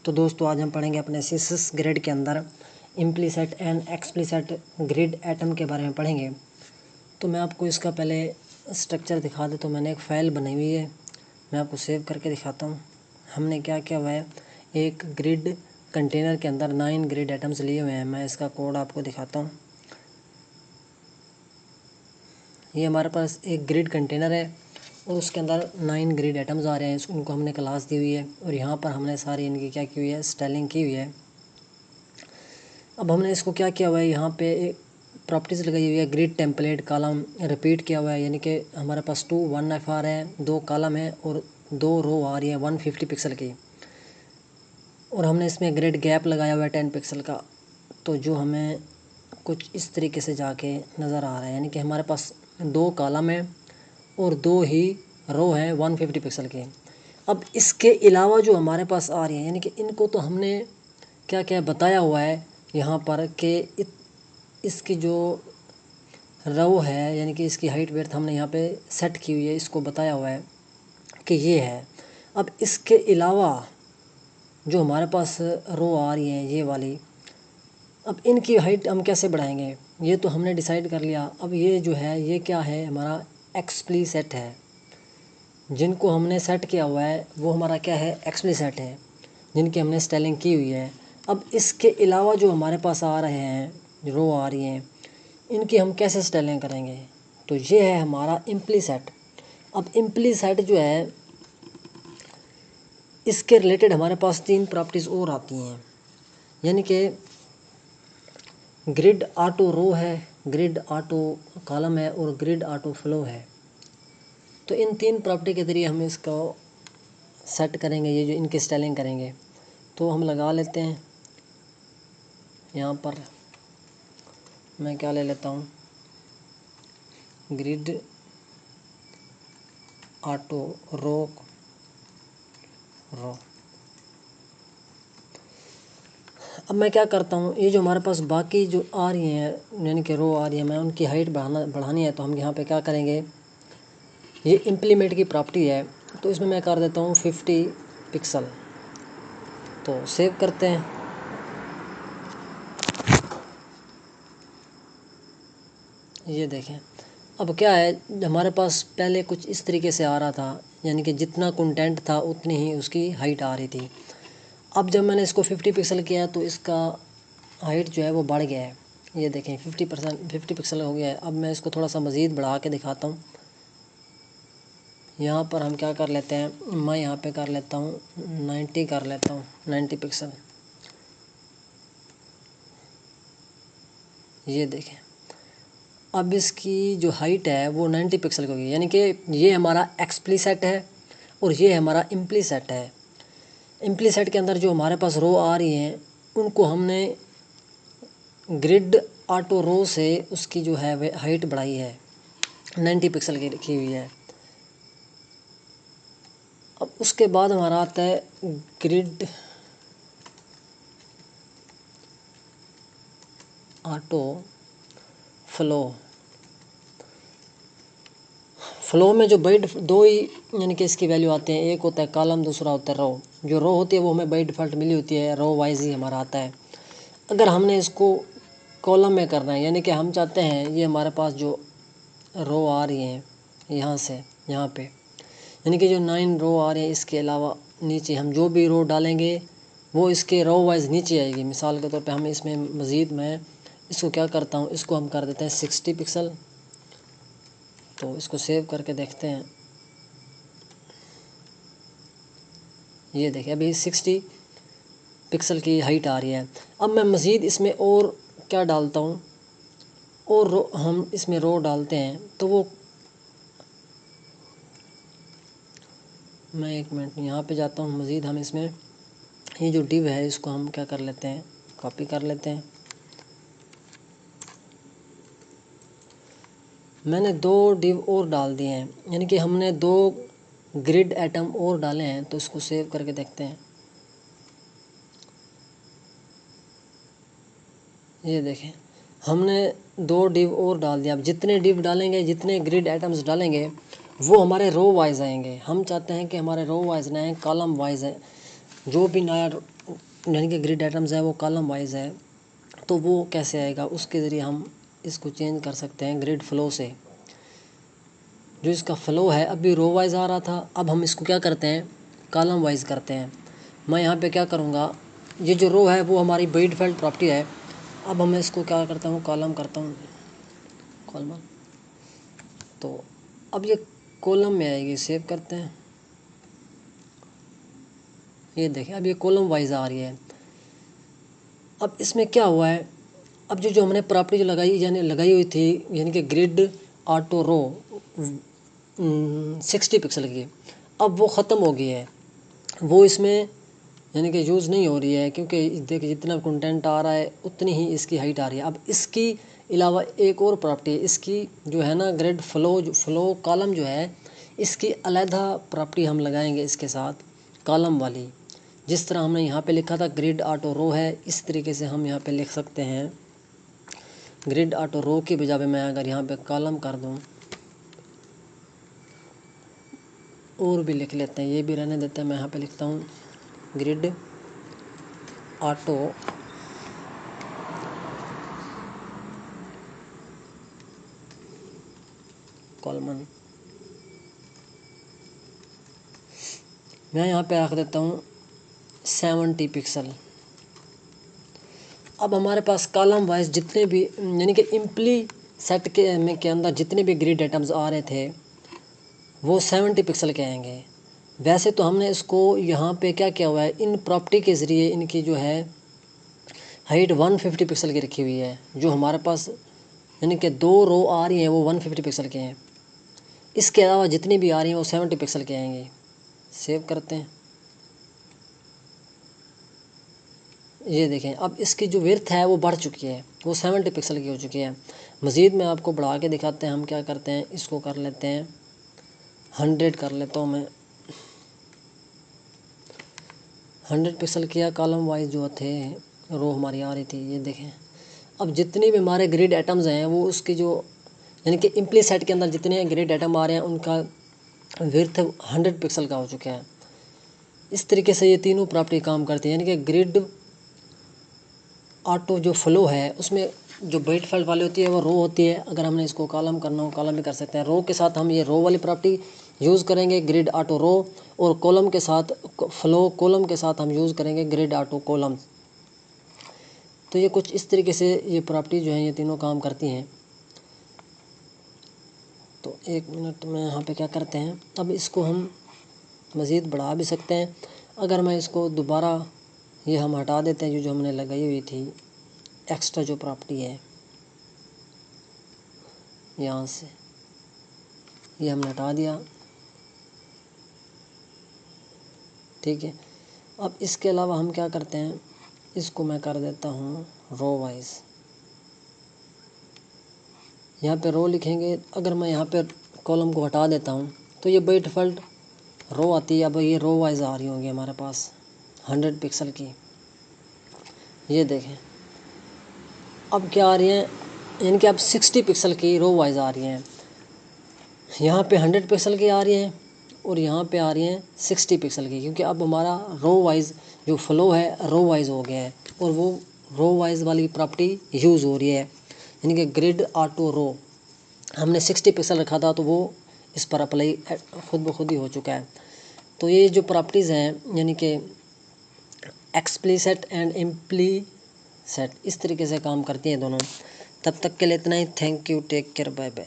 तो दोस्तों आज हम पढ़ेंगे अपने C6 ग्रिड के अंदर इम्प्लीसेट एंड एक्सप्लीसेट ग्रिड एटम के बारे में पढ़ेंगे। तो मैं आपको इसका पहले स्ट्रक्चर दिखा दूँ। तो मैंने एक फ़ाइल बनाई हुई है, मैं आपको सेव करके दिखाता हूँ। हमने क्या किया हुआ है, एक ग्रिड कंटेनर के अंदर 9 ग्रिड एटम्स लिए हुए हैं। मैं इसका कोड आपको दिखाता हूँ। ये हमारे पास एक ग्रिड कंटेनर है और उसके अंदर 9 ग्रिड एटम्स आ रहे हैं। उनको हमने क्लास दी हुई है और यहाँ पर हमने सारी इनकी क्या की हुई है, स्टाइलिंग की हुई है। अब हमने इसको क्या किया हुआ है, यहाँ पे एक प्रॉपर्टीज़ लगाई हुई है, ग्रिड टेम्पलेट कॉलम रिपीट किया हुआ है, यानी कि हमारे पास 2 1FR है, 2 कॉलम है और 2 रो आ रही है 150 पिक्सल की। और हमने इसमें ग्रिड गैप लगाया हुआ है 10 पिक्सल का। तो जो हमें कुछ इस तरीके से जाके नज़र आ रहा है, यानी कि हमारे पास 2 कॉलम है और 2 ही रो हैं 150 पिक्सल के। अब इसके अलावा जो हमारे पास आ रही हैं, यानी कि इनको तो हमने क्या क्या बताया हुआ है यहाँ पर कि इसकी जो रो है, यानी कि इसकी हाइट वेट हमने यहाँ पे सेट की हुई है, इसको बताया हुआ है कि ये है। अब इसके अलावा जो हमारे पास रो आ रही है ये वाली, अब इनकी हाइट हम कैसे बढ़ाएंगे, ये तो हमने डिसाइड कर लिया। अब ये जो है ये क्या है, हमारा एक्सप्लीसेट है। जिनको हमने सेट किया हुआ है वो हमारा क्या है, एक्सप्लीसेट है, जिनकी हमने स्टाइलिंग की हुई है। अब इसके अलावा जो हमारे पास आ रहे हैं, रो आ रही हैं, इनकी हम कैसे स्टाइलिंग करेंगे, तो ये है हमारा इम्प्लीसेट। अब इम्प्लीसेट जो है, इसके रिलेटेड हमारे पास 3 प्रॉपर्टीज़ और आती हैं, यानी कि ग्रिड ऑटो रो है, ग्रिड ऑटो कॉलम है और ग्रिड ऑटो फ्लो है। तो इन 3 प्रॉपर्टी के ज़रिए हम इसको सेट करेंगे, ये जो इनकी स्टाइलिंग करेंगे। तो हम लगा लेते हैं, यहाँ पर मैं क्या ले लेता हूँ, ग्रिड ऑटो रो। अब मैं क्या करता हूँ, ये जो हमारे पास बाकी जो आ रही हैं, यानी कि रो आ रही है, मैं उनकी हाइट बढ़ानी है। तो हम यहाँ पे क्या करेंगे, ये इम्प्लीमेंट की प्रॉपर्टी है, तो इसमें मैं कर देता हूँ 50 पिक्सल। तो सेव करते हैं। ये देखें, अब क्या है, हमारे पास पहले कुछ इस तरीके से आ रहा था, यानी कि जितना कंटेंट था उतनी ही उसकी हाइट आ रही थी। अब जब मैंने इसको 50 पिक्सल किया तो इसका हाइट जो है वो बढ़ गया है। ये देखें 50 पिक्सल हो गया है। अब मैं इसको थोड़ा सा मज़ीद बढ़ा के दिखाता हूँ। यहाँ पर हम क्या कर लेते हैं, मैं यहाँ पे कर लेता हूँ 90 कर लेता हूँ, 90 पिक्सल। ये देखें, अब इसकी जो हाइट है वो 90 पिक्सल की होगी, यानी कि ये हमारा एक्सप्लीसेट है और ये हमारा इम्प्लीसेट है। इम्प्लीसेट के अंदर जो हमारे पास रो आ रही हैं, उनको हमने ग्रिड ऑटो रो से उसकी जो है वे हाइट बढ़ाई है, 90 पिक्सल की रखी हुई है। अब उसके बाद हमारा आता है ग्रिड ऑटो फ्लो में जो बाई दो ही यानी कि इसकी वैल्यू आते हैं, एक होता है कॉलम, दूसरा होता है रो। जो रो होती है वो हमें बाई डिफ़ॉल्ट मिली होती है, रो वाइज ही हमारा आता है। अगर हमने इसको कॉलम में करना है, यानी कि हम चाहते हैं ये हमारे पास जो रो आ रही हैं यहाँ से यहाँ पे, यानी कि जो 9 रो आ रहे हैं, इसके अलावा नीचे हम जो भी रो डालेंगे वो इसके रो वाइज नीचे आएगी। मिसाल के तौर पे हम इसमें मज़ीद मैं इसको क्या करता हूँ, इसको हम कर देते हैं 60 पिक्सल। तो इसको सेव करके देखते हैं। ये देखिए अभी 60 पिक्सल की हाइट आ रही है। अब मैं मज़ीद इसमें और क्या डालता हूँ, और रो हम इसमें रो डालते हैं। तो वो मैं एक मिनट यहाँ पे जाता हूँ, मज़ीद हम इसमें ये जो डिव है इसको हम क्या कर लेते हैं, कॉपी कर लेते हैं। मैंने 2 डिव और डाल दिए हैं, यानी कि हमने 2 ग्रिड एटम और डाले हैं। तो इसको सेव करके देखते हैं। ये देखें, हमने 2 डिव और डाल दिया। अब जितने डिव डालेंगे, जितने ग्रिड एटम्स डालेंगे, वो हमारे रो वाइज आएंगे। हम चाहते हैं कि हमारे रो वाइज ना आए, कॉलम वाइज है। जो भी नया यानी कि ग्रिड आइटम्स है वो कॉलम वाइज है, तो वो कैसे आएगा, उसके ज़रिए हम इसको चेंज कर सकते हैं ग्रिड फ्लो से। जो इसका फ़्लो है अभी रो वाइज आ रहा था, अब हम इसको क्या करते हैं कॉलम वाइज करते हैं। मैं यहाँ पे क्या करूँगा, ये जो रो है वो हमारी बाय-डिफ़ॉल्ट प्रॉपर्टी है, अब हम इसको क्या करता हूँ कॉलम करता हूँ कॉलम। तो अब ये कॉलम में आएगी, सेव करते हैं। ये देखें अब ये कॉलम वाइज आ रही है। अब इसमें क्या हुआ है, अब जो हमने प्रॉपर्टी जो लगाई हुई थी यानी कि ग्रिड ऑटो रो 60 पिक्सल की, अब वो ख़त्म हो गई है, वो इसमें यानी कि यूज़ नहीं हो रही है, क्योंकि देखिए जितना कंटेंट आ रहा है उतनी ही इसकी हाइट आ रही है। अब इसकी अलावा एक और प्रॉपर्टी है इसकी जो है ना, ग्रिड फ्लो कॉलम जो है, इसकी अलहदा प्रॉपर्टी हम लगाएंगे इसके साथ कॉलम वाली। जिस तरह हमने यहाँ पे लिखा था ग्रिड ऑटो रो है, इस तरीके से हम यहाँ पे लिख सकते हैं ग्रिड ऑटो रो की बजाय मैं अगर यहाँ पे कॉलम कर दूँ और भी लिख लेते हैं, ये भी रहने देते हैं। मैं यहाँ पे लिखता हूँ ग्रिड ऑटो कॉलमन, मैं यहाँ पे रख देता हूँ 70 पिक्सल। अब हमारे पास कॉलम वाइज जितने भी यानी कि इम्प्ली सेट के अंदर जितने भी ग्रिड आइटम्स आ रहे थे वो 70 पिक्सल के आएंगे। वैसे तो हमने इसको यहाँ पे क्या किया हुआ है, इन प्रॉपर्टी के ज़रिए इनकी जो है हाइट 150 पिक्सल की रखी हुई है। जो हमारे पास यानी कि 2 रो आ रही हैं वो 150 पिक्सल के हैं, इसके अलावा जितनी भी आ रही हैं वो 70 पिक्सल के आएंगे। सेव करते हैं। ये देखें अब इसकी जो विड्थ है वो बढ़ चुकी है, वो 70 पिक्सल की हो चुकी है। मज़ीद मैं आपको बढ़ा के दिखाते हैं हम क्या करते हैं, इसको कर लेते हैं 100 कर लेता हूँ मैं। 100 पिक्सल किया, कॉलम वाइज जो थे रो हमारी आ रही थी। ये देखें अब जितनी भी हमारे ग्रिड आइटम्स हैं वो उसकी जो यानी कि इम्प्ली सेट के अंदर जितने ग्रिड आइटम आ रहे हैं उनका विड्थ 100 पिक्सल का हो चुका है। इस तरीके से ये तीनों प्रॉपर्टी काम करती है। यानी कि ग्रिड ऑटो जो फ्लो है उसमें जो बाय-डिफ़ॉल्ट वाली होती है वो रो होती है, अगर हमने इसको कॉलम करना हो कॉलम भी कर सकते हैं। रो के साथ हम ये रो वाली प्रॉपर्टी यूज़ करेंगे ग्रिड ऑटो रो, और कॉलम के साथ फ्लो कॉलम के साथ हम यूज़ करेंगे ग्रिड ऑटो कॉलम। तो ये कुछ इस तरीके से ये प्रॉपर्टी जो है ये तीनों काम करती हैं। तो 1 मिनट में यहाँ पे क्या करते हैं, अब इसको हम मज़ीद बढ़ा भी सकते हैं। अगर मैं इसको दोबारा ये हम हटा देते हैं जो हमने लगाई हुई थी एक्स्ट्रा जो प्रॉपर्टी है, यहाँ से ये हमने हटा दिया, ठीक है। अब इसके अलावा हम क्या करते हैं, इसको मैं कर देता हूँ रो वाइज। यहाँ पे रो लिखेंगे, अगर मैं यहाँ पे कॉलम को हटा देता हूँ तो ये बाय डिफ़ॉल्ट रो आती है। अब ये रो वाइज आ रही होंगी हमारे पास 100 पिक्सल की। ये देखें अब क्या आ रही हैं, यानी कि अब 60 पिक्सल की रो वाइज आ रही हैं। यहाँ पे 100 पिक्सल की आ रही हैं और यहाँ पे आ रही हैं 60 पिक्सल की, क्योंकि अब हमारा रो वाइज जो फ्लो है रो वाइज हो गया है और वो रो वाइज वाली प्रॉपर्टी यूज़ हो रही है। यानी कि ग्रिड ऑटो रो हमने 60 पिक्सल रखा था तो वो इस पर अप्लाई खुद ब खुद ही हो चुका है। तो ये जो प्रॉपर्टीज़ हैं यानी कि एक्सप्लिसिट एंड इम्प्लीसिट इस तरीके से काम करती हैं दोनों। तब तक के लिए इतना ही। Thank you, take care, bye bye.